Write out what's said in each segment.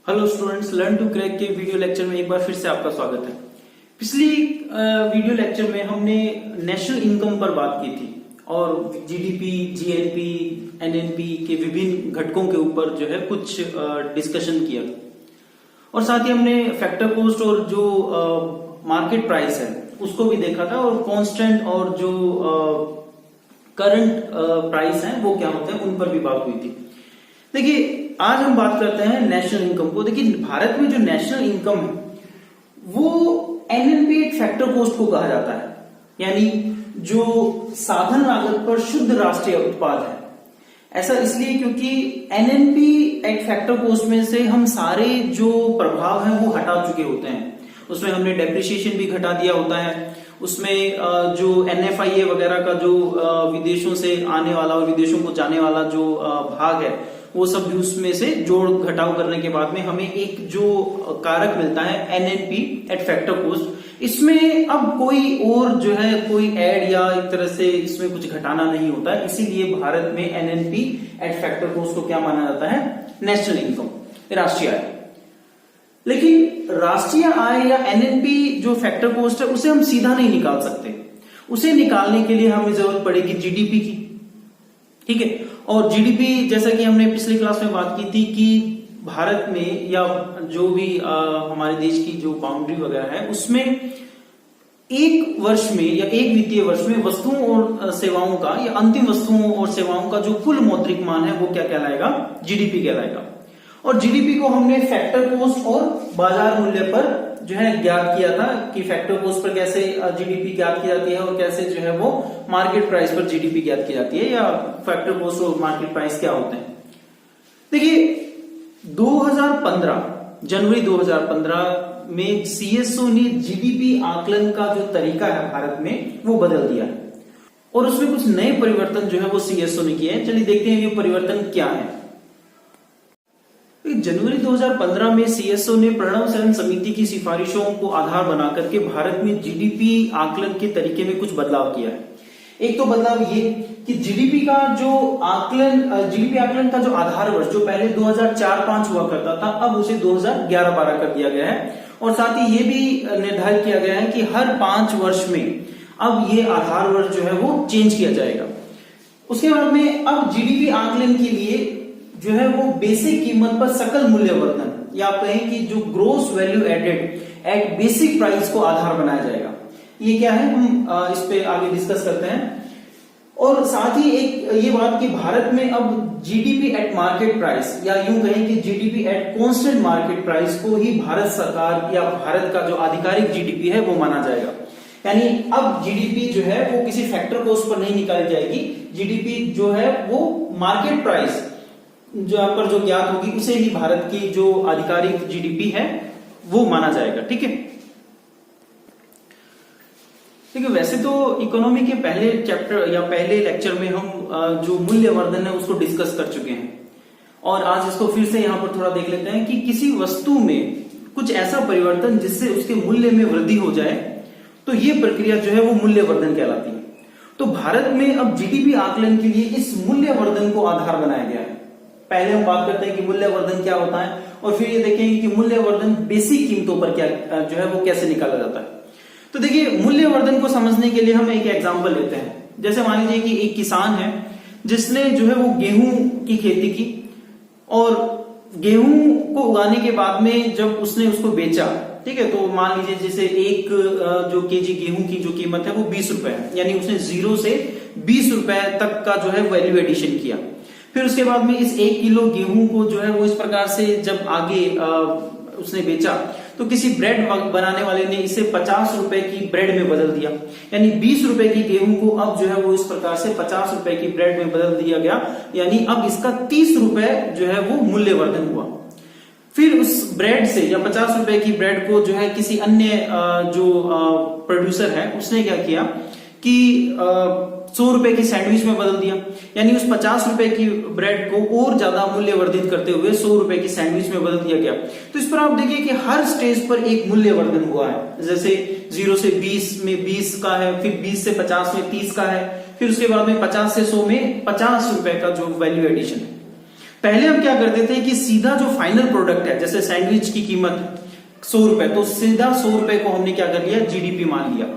Hello students, learn to crack के video lecture में एक बार फिर से आपका स्वागत है। पिछली वीडियो लेक्चर में हमने नेशनल इनकम पर बात की थी और जीडीपी, जीएनपी, एनएनपी के विभिन्न घटकों के ऊपर जो है कुछ डिस्कशन किया और साथ ही हमने फैक्टर कॉस्ट और जो मार्केट प्राइस है उसको भी देखा था और कांस्टेंट और जो करंट प्राइस है वो क्या होते हैं उन पर भी बात हुई थी। देखिए, आज हम बात करते हैं नेशनल इनकम को। देखिए, भारत में जो नेशनल इनकम है वो एनएनपी फैक्टर कॉस्ट को कहा जाता है, यानी जो साधन लागत पर शुद्ध राष्ट्रीय उत्पाद है। ऐसा इसलिए क्योंकि एनएनपी एट फैक्टर कॉस्ट में से हम सारे जो प्रभाव हैं वो हटा चुके होते हैं। उसमें हमने डेप्रिसिएशन भी घटा दिया होता है, उसमें जो एनएफआईए वगैरह का जो विदेशों से आने वाला और विदेशों को जाने वाला जो भाग है वो सब भी उसमें से जोड़ घटाव करने के बाद में हमें एक जो कारक मिलता है एनएनपी एट फैक्टर कॉस्ट। इसमें अब कोई और जो है कोई ऐड या एक तरह से इसमें कुछ घटाना नहीं होता है, इसीलिए भारत में एनएनपी एट फैक्टर कॉस्ट को क्या माना जाता है? नेशनल इनकम, राष्ट्रीय आय। लेकिन राष्ट्रीय आय या एनएनपी जो फैक्टर कॉस्ट है उसे हम सीधा नहीं निकाल सकते। उसे निकालने के लिए हमें जरूरत पड़ेगी जीडीपी की, ठीक है। और जीडीपी, जैसा कि हमने पिछली क्लास में बात की थी कि भारत में या जो भी हमारे देश की जो बाउंड्री वगैरह है उसमें एक वर्ष में या एक वित्तीय वर्ष में वस्तुओं और सेवाओं का या अंतिम वस्तुओं और सेवाओं का जो कुल मौद्रिक मान है वो क्या कहलाएगा? जीडीपी कहलाएगा। और जीडीपी को हमने फैक्टर कॉस्ट और बाजार मूल्य पर जो है ज्ञात किया था कि फैक्टर कॉस्ट पर कैसे जीडीपी ज्ञात की जाती है और कैसे जो है वो मार्केट प्राइस पर जीडीपी ज्ञात की जाती है, या फैक्टर कॉस्ट और मार्केट प्राइस क्या होते हैं। देखिए, 2015 जनवरी 2015 में सीएसओ ने जीडीपी आकलन का जो तरीका है भारत में वो बदल दिया है और उसमें कुछ नए परिवर्तन जो है वो सीएसओ ने किए हैं। चलिए देखते हैं ये परिवर्तन क्या है। जनवरी 2015 में सीएसओ ने प्रणव शरण समिति की सिफारिशों को आधार बनाकर के भारत में जीडीपी आकलन के तरीके में कुछ बदलाव किया है। एक तो बदलाव ये कि जीडीपी का जो आकलन, जीडीपी आकलन का जो आधार वर्ष जो पहले 2004-05 हुआ करता था, अब उसे 2011-12 कर दिया गया है। और साथ ही ये भी निर्धारित किया गया है कि हर 5 वर्ष में अब ये आधार वर्ष जो है वो चेंज किया जाएगा। उसके बाद में अब जीडीपी आकलन के लिए जो है वो बेसिक कीमत पर सकल मूल्यवर्धन, या आप कहें कि जो gross value added at basic price को आधार बनाया जाएगा। ये क्या है, हम इस पे आगे डिस्कस करते हैं। और साथ ही एक ये बात कि भारत में अब जीडीपी एट मार्केट प्राइस, या यूं कहें कि GDP at constant market price को ही भारत सरकार या भारत का जो आधिकारिक जीडीपी है वो माना जाएगा। यानी अब जीडीपी जो है वो किसी फैक्टर कॉस्ट पर नहीं निकाली जाएगी। जीडीपी जो है वो मार्केट प्राइस जो आप पर जो ज्ञात होगी उसे ही भारत की जो आधिकारिक जीडीपी है वो माना जाएगा, ठीक है। देखिए, वैसे तो इकोनॉमी के पहले चैप्टर या पहले लेक्चर में हम जो मूल्यवर्धन है उसको डिस्कस कर चुके हैं और आज इसको फिर से यहां पर थोड़ा देख लेते हैं कि किसी वस्तु में कुछ ऐसा परिवर्तन जिससे उसके मूल्य में वृद्धि हो जाए, तो ये प्रक्रिया जो है वो मूल्यवर्धन कहलाती है। तो भारत में अब जीडीपी आकलन के लिए इस मूल्यवर्धन को आधार बनाया गया है। पहले हम बात करते हैं कि मूल्यवर्धन क्या होता है और फिर ये देखेंगे कि मूल्यवर्धन बेसिक कीमतों पर क्या जो है वो कैसे निकाला जाता है। तो देखिए, मूल्यवर्धन को समझने के लिए हम एक एग्जांपल लेते हैं। जैसे मान लीजिए कि एक किसान है जिसने जो है वो गेहूं की खेती की और गेहूं को उगाने के बाद में जब उसने उसको बेचा, ठीक है, तो मान लीजिए जैसे एक जो केजी गेहूं की जो कीमत है वो 20 रुपए है, यानी उसने 0 से 20 रुपए तक का जो है वैल्यू एडिशन किया। फिर उसके बाद में इस 1 किलो गेहूं को जो है वो इस प्रकार से जब आगे उसने बेचा तो किसी ब्रेड बनाने वाले ने इसे 50 रुपए की ब्रेड में बदल दिया, यानी 20 रुपए की गेहूं को अब जो है वो इस प्रकार से 50 रुपए की ब्रेड में बदल दिया गया, यानी अब इसका 30 रुपए जो है वो मूल्यवर्धन हुआ। फिर उस ब्रेड से या 50 रुपए की ब्रेड को जो है किसी अन्य जो प्रोड्यूसर है उसने क्या किया कि 100 रुपए की सैंडविच में बदल दिया, यानी उस 50 रुपए की ब्रेड को और ज्यादा मूल्यवर्धित करते हुए 100 रुपए की सैंडविच में बदल दिया गया। तो इस पर आप देखिए कि हर स्टेज पर एक मूल्यवर्धन हुआ है। जैसे 0 से 20 में 20 का है, फिर 20 से 50 में 30 का है, फिर उसके बाद में 50 से 100 में 50 रुपए का जो वैल्यू एडिशन है। पहले हम क्या करते थे कि सीधा जो फाइनल प्रोडक्ट है, जैसे सैंडविच की कीमत 100 रुपए, तो सीधा 100 रुपए को हमने क्या कर लिया, जीडीपी मान लिया।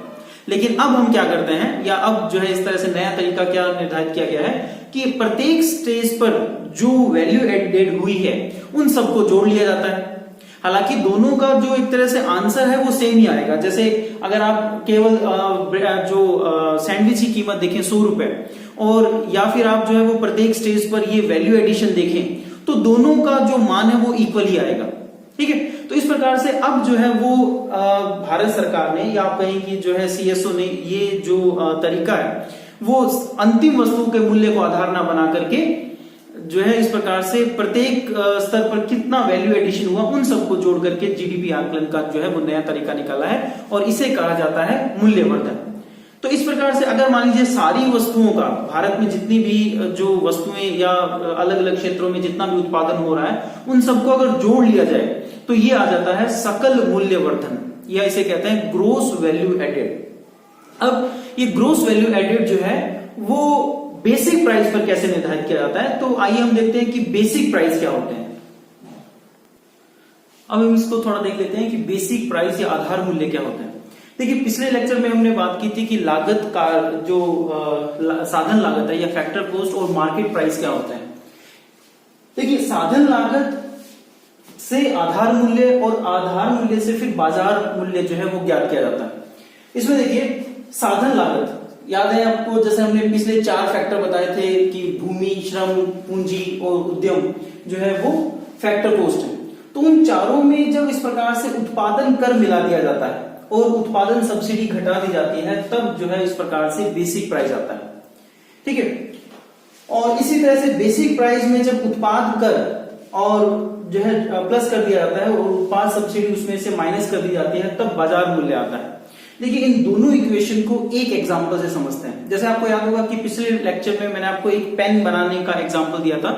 लेकिन अब हम क्या करते हैं, या अब जो है इस तरह से नया तरीका क्या निर्धारित किया गया है कि प्रत्येक स्टेज पर जो वैल्यू एडेड हुई है उन सबको जोड़ लिया जाता है। हालांकि दोनों का जो एक तरह से आंसर है वो सेम ही आएगा। जैसे अगर आप केवल जो सैंडविच की कीमत देखें 100 रुपए, और या फिर आप जो है वो प्रत्येक स्टेज पर ये वैल्यू एडिशन देखें, तो दोनों का जो मान है वो इक्वल ही आएगा। ठीक है, तो इस प्रकार से अब जो है वो भारत सरकार ने, या आप कहें कि जो है सीएसओ ने, ये जो तरीका है वो अंतिम वस्तु के मूल्य को आधार ना बना करके जो है इस प्रकार से प्रत्येक स्तर पर कितना वैल्यू एडिशन हुआ उन सबको जोड़ करके जीडीपी आकलन का जो है वो नया तरीका निकाला है, और इसे कहा जाता है मूल्यवर्धन। तो इस प्रकार से अगर मान लीजिए सारी वस्तुओं का, भारत में जितनी भी जो वस्तुएं या अलग अलग क्षेत्रों में जितना भी उत्पादन हो रहा है उन सबको अगर जोड़ लिया जाए तो ये आ जाता है सकल मूल्यवर्धन, या इसे कहते हैं ग्रोस वैल्यू एडेड। अब ये ग्रोस वैल्यू एडेड जो है वो बेसिक प्राइस पर कैसे निर्धारित किया जाता है, तो आइए हम देखते हैं कि बेसिक प्राइस क्या होते हैं। अब हम इसको थोड़ा देख लेते हैं कि बेसिक प्राइस या आधार मूल्य क्या होता है। देखिए, पिछले लेक्चर में हमने बात की थी कि लागत का जो साधन लागत है या फैक्टर कॉस्ट और मार्केट प्राइस क्या होता है। देखिए, साधन लागत से आधार मूल्य और आधार मूल्य से फिर बाजार मूल्य जो है वो ज्ञात किया जाता है। इसमें देखिए, साधन लागत याद है आपको, जैसे हमने पिछले 4 फैक्टर बताए थे कि भूमि, श्रम, पूंजी और उद्यम जो है वो फैक्टर कॉस्ट है। तो उन चारों में जब इस प्रकार से उत्पादन कर मिला दिया जाता है और उत्पादन सब्सिडी घटा दी जाती है, तब जो है इस प्रकार से बेसिक प्राइस आता है। ठीक है, और इसी तरह से बेसिक प्राइस में जब उत्पाद कर और जो है प्लस कर दिया जाता है और उत्पाद सब्सिडी उसमें से माइनस कर दी जाती है, तब बाजार मूल्य आता है। देखिए, इन दोनों इक्वेशन को एक एग्जांपल से समझते हैं। जैसे आपको याद होगा कि पिछले लेक्चर में मैंने आपको एक पेन बनाने का एग्जांपल दिया था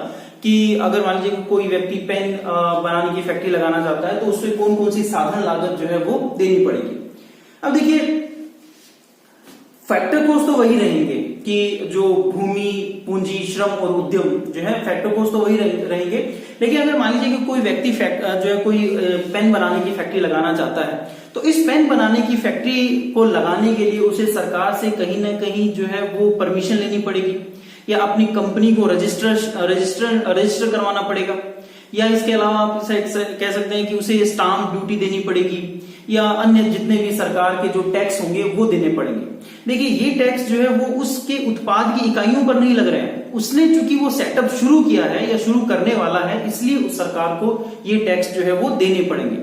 कि अगर मान लीजिए कोई व्यक्ति पेन बनाने की फैक्ट्री लगाना चाहता है तो उससे कौन कौन सी साधन लागत जो है वो देनी पड़ेगी। अब देखिए, फैक्टर कॉस्ट तो वही रहेंगे कि जो भूमि, पूंजी, श्रम और उद्यम जो है फैक्टर कॉस्ट तो वही रहेंगे। लेकिन अगर मान लीजिए कि कोई व्यक्ति जो है कोई पेन बनाने की फैक्ट्री लगाना चाहता है, तो इस पेन बनाने की फैक्ट्री को लगाने के लिए उसे सरकार से कहीं ना कहीं जो है वो परमिशन लेनी पड़ेगी, या अपनी कंपनी को रजिस्टर करवाना पड़ेगा, या इसके अलावा आप कह सकते हैं कि उसे स्टाम्प ड्यूटी देनी पड़ेगी, या अन्य जितने भी सरकार के जो टैक्स होंगे वो देने पड़ेंगे। देखिए, ये टैक्स जो है वो उसके उत्पाद की इकाइयों पर नहीं लग रहे हैं। उसने चूंकि वो सेटअप शुरू किया है या शुरू करने वाला है, इसलिए उस सरकार को ये टैक्स जो है वो देने पड़ेंगे।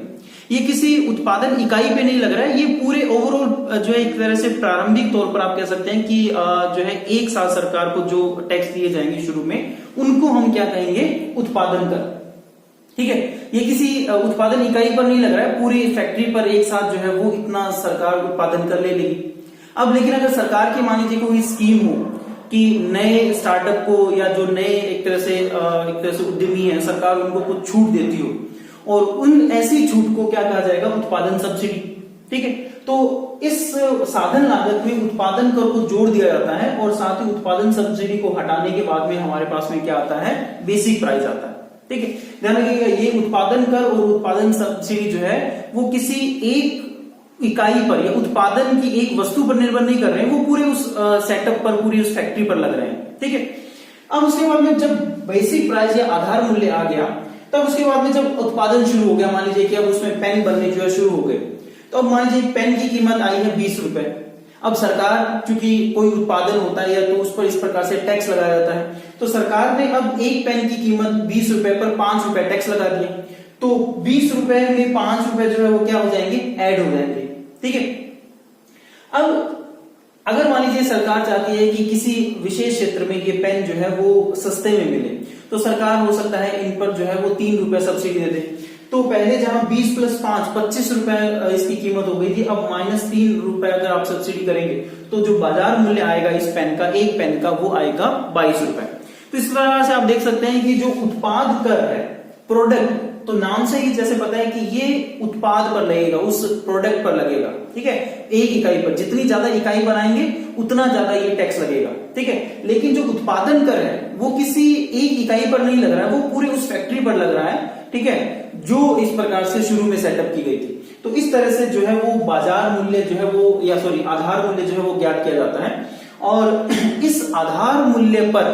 ये किसी उत्पादन इकाई पे नहीं लग रहा है, ये पूरे ओवरऑल जो है एक तरह से प्रारंभिक तौर पर आप कह सकते हैं कि जो है एक साल सरकार को जो टैक्स दिए जाएंगे शुरू में, उनको हम क्या कहेंगे, उत्पादन कर। ठीक है, ये किसी उत्पादन इकाई पर नहीं लग रहा है, पूरी फैक्ट्री पर एक साथ जो है वो इतना सरकार उत्पादन कर ले लेगी। अब लेकिन अगर सरकार की मान लीजिए कोई स्कीम हो कि नए स्टार्टअप को या जो नए एक तरह से उद्यमी है, सरकार उनको कुछ छूट देती हो, और उन ऐसी छूट को क्या कहा जाएगा, उत्पादन सब्सिडी। ठीक है, तो इस साधन लागत में उत्पादन कर को जोड़ दिया जाता है और साथ ही उत्पादन सब्सिडी को हटाने के बाद में हमारे पास में क्या आता है, बेसिक प्राइस आता है। ठीक है, ध्यान रखिएगा, ये उत्पादन कर और उत्पादन सब्सिडी जो है वो किसी एक इकाई पर या उत्पादन की एक वस्तु पर निर्भर नहीं कर रहे हैं, वो पूरे उस सेटअप पर, पूरी उस फैक्ट्री पर लग रहे हैं। ठीक है, अब उसके बाद में जब बेसिक प्राइस या आधार मूल्य आ गया, तब उसके बाद में जब उत्पादन शुरू हो गया, मान लीजिए कि अब उसमें पेन बनने जो है शुरू हो गए, तो अब मान लीजिए पेन की कीमत आई है 20 रुपए। अब सरकार, चूंकि कोई उत्पादन होता है या तो उस पर इस प्रकार से टैक्स लगाया जाता है, तो सरकार ने अब एक पेन की कीमत 20 रुपए पर 5 रुपए टैक्स लगा दिया, तो 20 रुपए में 5 रुपए जो है वो क्या हो जाएंगे, ऐड हो जाएंगे। ठीक है, अब अगर मान लीजिए सरकार चाहती है कि किसी विशेष क्षेत्र में ये पेन जो है वो सस्ते में मिले, तो सरकार हो सकता है इन पर जो है वो 3 रुपए सब्सिडी दे दे। तो पहले जहां 20 + 5 25 रुपए इसकी कीमत हो गई थी, अब -3 रुपए अगर आप सब्सिडी करेंगे तो जो बाजार मूल्य आएगा इस पेन का, एक पेन का, वो आएगा 22 रुपए। तो इस तरह से आप देख सकते हैं कि जो उत्पाद कर है, प्रोडक्ट तो नाम से ही जैसे पता है कि ये उत्पाद पर लगेगा, उस प्रोडक्ट पर लगेगा, ठीक है, एक इकाई पर। जितनी ज्यादा इकाई बनाएंगे उतना ज्यादा ये टैक्स लगेगा, ठीक है। लेकिन जो उत्पादन कर है वो किसी एक इकाई पर नहीं लग रहा है, वो पूरे उस फैक्ट्री पर लग रहा है, ठीक है, जो इस प्रकार से शुरू में सेटअप की गई थी। तो इस तरह से जो है वो बाजार मूल्य जो है वो, या सॉरी आधार मूल्य जो है वो ज्ञात किया जाता है। और इस आधार मूल्य पर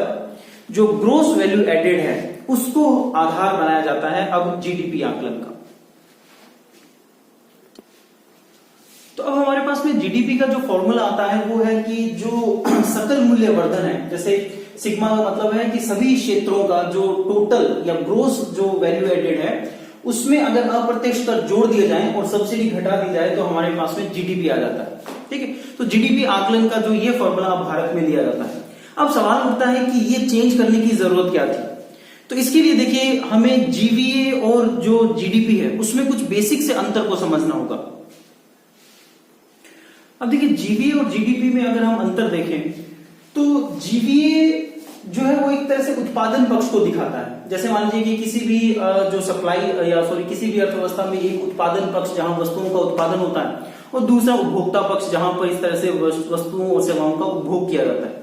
जो ग्रोस वैल्यू एडेड है उसको आधार बनाया जाता है अब जीडीपी आकलन का। तो अब हमारे पास में जीडीपी का जो फॉर्मूला आता है वो है कि जो सकल मूल्य वर्धन है, जैसे सिग्मा का मतलब है कि सभी क्षेत्रों का जो टोटल या ग्रोस जो वैल्यू एडेड है उसमें अगर अप्रत्यक्ष कर जोड़ दिए जाए और सब्सिडी घटा दी जाए तो हमारे पास में जीडीपी आ जाता है, ठीक है। तो जीडीपी आकलन का जो ये फॉर्मूला भारत में दिया जाता है। अब सवाल उठता है कि ये चेंज करने की जरूरत क्या थी। तो इसके लिए देखिए हमें जीवीए और जो जीडीपी है उसमें कुछ बेसिक से अंतर को समझना होगा। अब देखिए जीवीए और जीडीपी में अगर हम अंतर देखें तो जीवीए जो है वो एक तरह से उत्पादन पक्ष को दिखाता है। जैसे मान लीजिए कि किसी भी जो सप्लाई या सॉरी किसी भी अर्थव्यवस्था में एक उत्पादन पक्ष जहां वस्तुओं का उत्पादन होता है और दूसरा उपभोक्ता पक्ष जहां पर इस तरह से वस्तुओं और सेवाओं का उपभोग किया जाता है।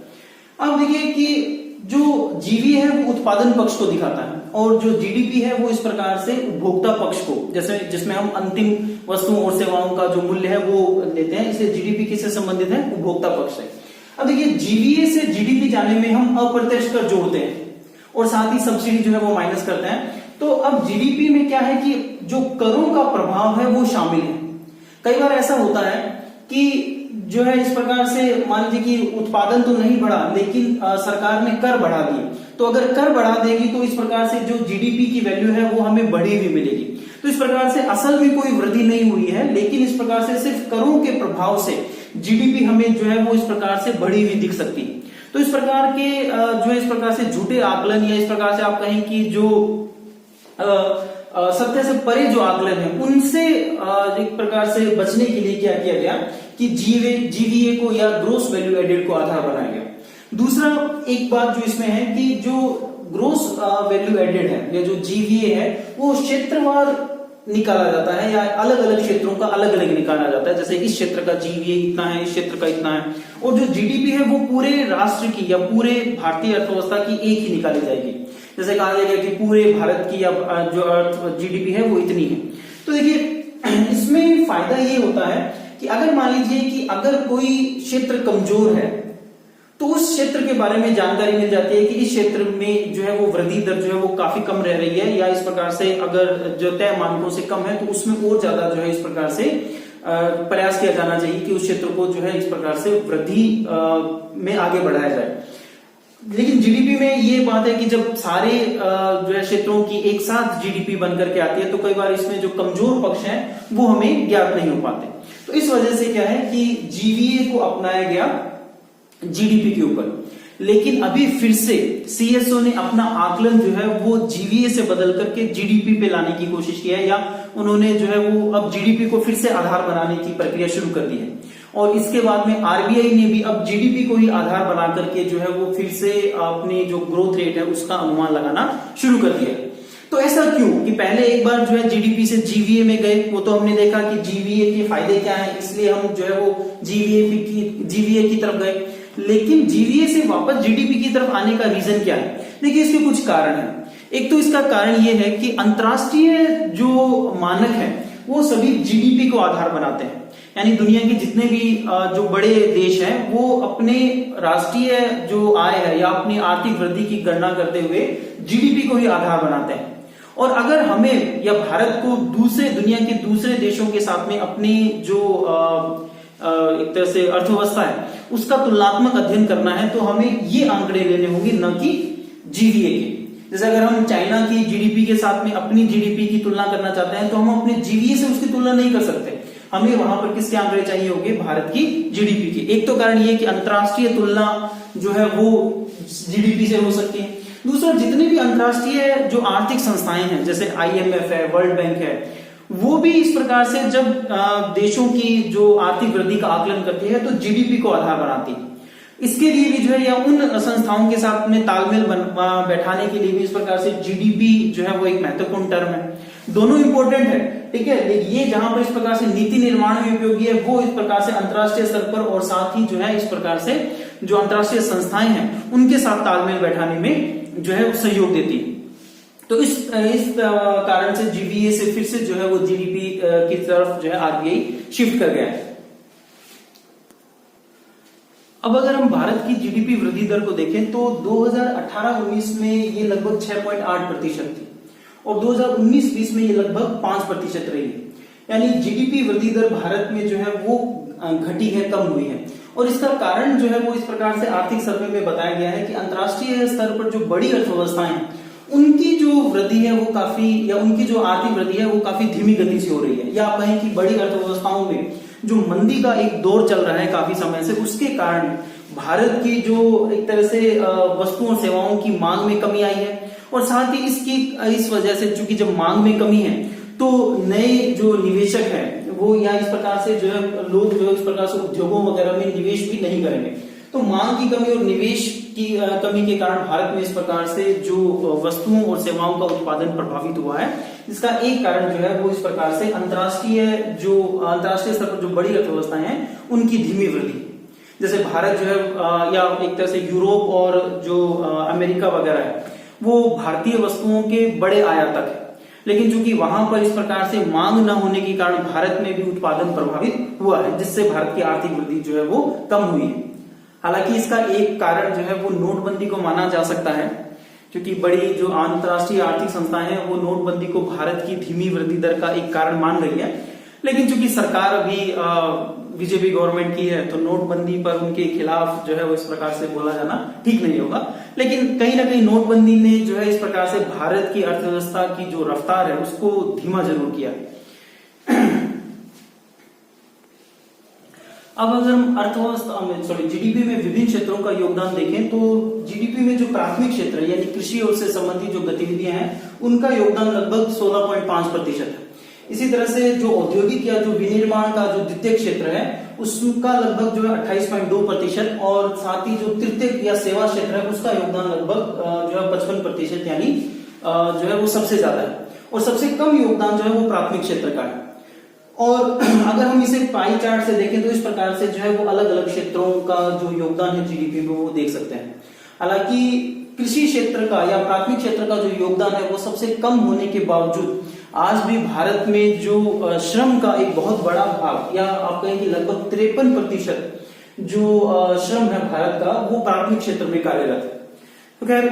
अब देखिए कि जो जीवीए है वो उत्पादन पक्ष को दिखाता है और जो जीडीपी है वो इस प्रकार से उपभोक्ता पक्ष को, जैसे जिसमें हम अंतिम वस्तुओं और सेवाओं का जो मूल्य है वो लेते हैं, इसलिए जीडीपी किससे संबंधित है, उपभोक्ता पक्ष से। अब देखिए जीवीए से जीडीपी जाने में हम अप्रत्यक्ष कर जोड़ते हैं और साथ ही सब्सिडी जो है वो माइनस करते हैं। तो अब जीडीपी में क्या है कि जो करों का प्रभाव है वो शामिल है। कई बार ऐसा होता है कि जो है इस प्रकार से मान लीजिए कि उत्पादन तो नहीं बढ़ा लेकिन सरकार ने कर बढ़ा दिए, तो अगर कर बढ़ा देगी तो इस प्रकार से जो जीडीपी की वैल्यू है वो हमें बढ़ी हुई मिलेगी। तो इस प्रकार से असल में कोई वृद्धि नहीं हुई है, लेकिन इस प्रकार से सिर्फ करों के प्रभाव से जीडीपी हमें जो है वो इस प्रकार से बढ़ी हुई दिख सकती है। तो इस प्रकार के जो है इस प्रकार से झूठे आकलन या इस प्रकार से आप कहें कि जो सत्य से परे जो आकलन है उनसे एक प्रकार से बचने के लिए क्या किया गया कि जीवीए को या ग्रोस वैल्यू एडेड को आधार बनाया गया। दूसरा एक बात जो इसमें है कि जो ग्रोस वैल्यू एडेड है या जो जीवीए है वो क्षेत्रवार निकाला जाता है या अलग अलग क्षेत्रों का अलग अलग निकाला जाता है। जैसे इस क्षेत्र का जीवीए इतना है, इस क्षेत्र का इतना है, और जो जीडीपी है वो पूरे राष्ट्र की या पूरे भारतीय अर्थव्यवस्था की एक ही निकाली जाएगी। जैसे कहा जाएगा कि पूरे भारत की या जो जीडीपी है वो इतनी है। तो देखिए इसमें फायदा ये होता है कि अगर मान लीजिए कि अगर कोई क्षेत्र कमजोर है तो उस क्षेत्र के बारे में जानकारी मिल जाती है कि इस क्षेत्र में जो है वो वृद्धि दर जो है वो काफी कम रह रही है, या इस प्रकार से अगर जो तय मानकों से कम है तो उसमें और ज्यादा जो है इस प्रकार से प्रयास किया जाना चाहिए कि उस क्षेत्र को जो है इस प्रकार से वृद्धि में आगे बढ़ाया जाए। लेकिन जीडीपी में ये बात है कि जब सारे जो है क्षेत्रों की एक साथ जीडीपी बनकर के आती है तो कई बार इसमें जो कमजोर पक्ष हैं वो हमें ज्ञात नहीं हो पाते। तो इस वजह से क्या है कि जीवीए को अपनाया गया जीडीपी के ऊपर, लेकिन अभी फिर से सीएसओ ने अपना आकलन जो है वो जीवीए से बदल करके जीडीपी पे लाने की कोशिश की है, या उन्होंने जो है वो अब जीडीपी को फिर से आधार बनाने की प्रक्रिया शुरू कर दी है। और इसके बाद में आरबीआई ने भी अब जीडीपी को ही आधार बना करके जो है वो फिर से अपनी जो ग्रोथ रेट है उसका अनुमान लगाना शुरू कर दिया। तो ऐसा क्यों कि पहले एक बार जो है जीडीपी से जीवीए में गए, वो तो हमने देखा कि जीवीए के फायदे क्या है, इसलिए हम जो है वो जीवीए की तरफ गए, लेकिन जीवीए से वापस जीडीपी की तरफ आने का रीजन क्या है? देखिए इसके कुछ कारण हैं। एक तो इसका कारण ये है कि अंतरराष्ट्रीय जो मानक है वो सभी जीडीपी को आधार बनाते हैं, यानी दुनिया के जितने भी जो बड़े देश हैं वो अपने राष्ट्रीय जो आय है या अपनी आर्थिक वृद्धि की गणना करते हुए जीडीपी को ही आधार बनाते हैं। और अगर हमें या भारत को दूसरे दुनिया के दूसरे देशों के साथ में अपनी जो एक तरह से अर्थव्यवस्था है उसका तुलनात्मक अध्ययन करना है तो हमें ये आंकड़े लेने होंगे, न कि जीवीए के। जैसे अगर हम चाइना की जीडीपी के साथ में अपनी जीडीपी की तुलना करना चाहते हैं तो हम अपने जीवीए से उसकी तुलना नहीं कर सकते, हमें वहां पर किसके आंकड़े चाहिए होंगे? भारत की जीडीपी के। एक तो कारण ये कि अंतरराष्ट्रीय तुलना जो है वो जीडीपी से हो सकती है। दूसरा, जितने भी अंतरराष्ट्रीय जो आर्थिक संस्थाएं हैं जैसे आईएमएफ है, वर्ल्ड बैंक है, वो भी इस प्रकार से जब देशों की जो आर्थिक वृद्धि का आकलन करती है तो जीडीपी को आधार बनाती है। इसके लिए भी जो है या उन संस्थाओं के साथ में तालमेल बैठाने के लिए भी इस प्रकार से जीडीपी जो है वो एक महत्वपूर्ण टर्म है। दोनों इंपॉर्टेंट है, ठीक है। ये जहां पर इस प्रकार से नीति निर्माण में उपयोगी है, वो इस प्रकार से अंतर्राष्ट्रीय स्तर पर और साथ ही जो है इस प्रकार से जो अंतर्राष्ट्रीय संस्थाएं हैं उनके साथ तालमेल बैठाने में जो है सहयोग देती है। तो इस कारण से जीबीए से फिर से जो है वो जीडीपी की तरफ जो है आरबीआई शिफ्ट कर गया है। अब अगर हम भारत की जीडीपी वृद्धि दर को देखें तो 2018-19 में ये लगभग 6.8% थी और 2019-20 में ये लगभग 5% रही है। यानी जीडीपी वृद्धि दर भारत में जो है वो घटी है, कम हुई है। और इसका कारण जो है वो इस प्रकार से आर्थिक सर्वे में बताया गया है कि अंतर्राष्ट्रीय स्तर पर जो बड़ी अर्थव्यवस्थाएं हैं उनकी जो वृद्धि है वो काफी, या उनकी जो आर्थिक वृद्धि है वो काफी धीमी गति से हो रही है, या आप कहें कि बड़ी अर्थव्यवस्थाओं में जो मंदी का एक दौर चल रहा है काफी समय से, उसके कारण भारत की जो एक तरह से वस्तुओं और सेवाओं की मांग में कमी आई है। और साथ ही इस वजह से चूंकि जब मांग में कमी है तो नए जो निवेशक है वो या इस प्रकार से जो है लोग जो इस प्रकार से उद्योगों वगैरह में निवेश भी नहीं करेंगे। तो मांग की कमी और निवेश की कमी के कारण भारत में इस प्रकार से जो वस्तुओं और सेवाओं का उत्पादन प्रभावित हुआ है, इसका एक कारण जो है वो इस प्रकार से अंतर्राष्ट्रीय स्तर पर जो बड़ी अर्थव्यवस्थाएं हैं उनकी धीमी वृद्धि। जैसे भारत जो है या एक तरह से यूरोप और जो अमेरिका वगैरह है वो भारतीय वस्तुओं के बड़े आयातक है, लेकिन चूंकि वहां पर इस प्रकार से मांग न होने के कारण भारत में भी उत्पादन प्रभावित हुआ है, जिससे भारत की आर्थिक वृद्धि जो है वो कम हुई है। हालांकि इसका एक कारण जो है वो नोटबंदी को माना जा सकता है, क्योंकि बड़ी जो अंतर्राष्ट्रीय आर्थिक संस्थाएं हैं वो नोटबंदी को भारत की धीमी वृद्धि दर का एक कारण मान रही है। लेकिन चूंकि सरकार अभी बीजेपी गवर्नमेंट की है तो नोटबंदी पर उनके खिलाफ जो है वो इस प्रकार से बोला जाना ठीक नहीं होगा। लेकिन कहीं ना कहीं नोटबंदी ने जो है इस प्रकार से भारत की अर्थव्यवस्था की जो रफ्तार है उसको धीमा जरूर किया। अब अगर हम अर्थव्यवस्था में जीडीपी में विभिन्न क्षेत्रों का योगदान देखें तो जीडीपी में जो प्राथमिक क्षेत्र है यानी कृषि और उससे संबंधित जो गतिविधियां हैं उनका योगदान लगभग 16.5% है। इसी तरह से जो औद्योगिक या जो विनिर्माण का जो द्वितीय क्षेत्र है उसका लगभग जो है 28.2% और साथ ही जो तृतीय या सेवा क्षेत्र है उसका योगदान लगभग जो है 55% यानी जो है वो सबसे ज्यादा है। और सबसे कम योगदान जो है वो प्राथमिक क्षेत्र का है। और अगर हम इसे पाई चार्ट से देखें तो इस प्रकार से जो है वो अलग अलग क्षेत्रों का जो योगदान है जीडीपी में वो देख सकते हैं। हालांकि कृषि क्षेत्र का या प्राथमिक क्षेत्र का जो योगदान है वो सबसे कम होने के बावजूद आज भी भारत में जो श्रम का एक बहुत बड़ा भाग या आप कहें कि लगभग 53% जो श्रम है भारत का वो प्राथमिक क्षेत्र में कार्यरत है। तो खैर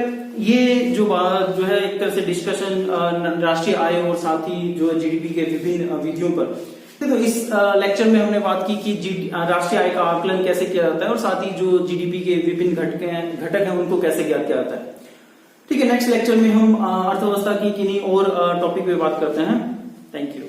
ये जो बात जो है एक तरह से डिस्कशन राष्ट्रीय आय और साथ ही जो जीडीपी के विभिन्न विधियों पर, तो इस लेक्चर में हमने बात की कि राष्ट्रीय आय का आकलन कैसे किया जाता है और साथ ही जो जीडीपी के विभिन्न घटक हैं उनको कैसे ज्ञात किया जाता है। ठीक है, नेक्स्ट लेक्चर में हम अर्थव्यवस्था की किन्हीं और टॉपिक पे बात करते हैं। Thank you.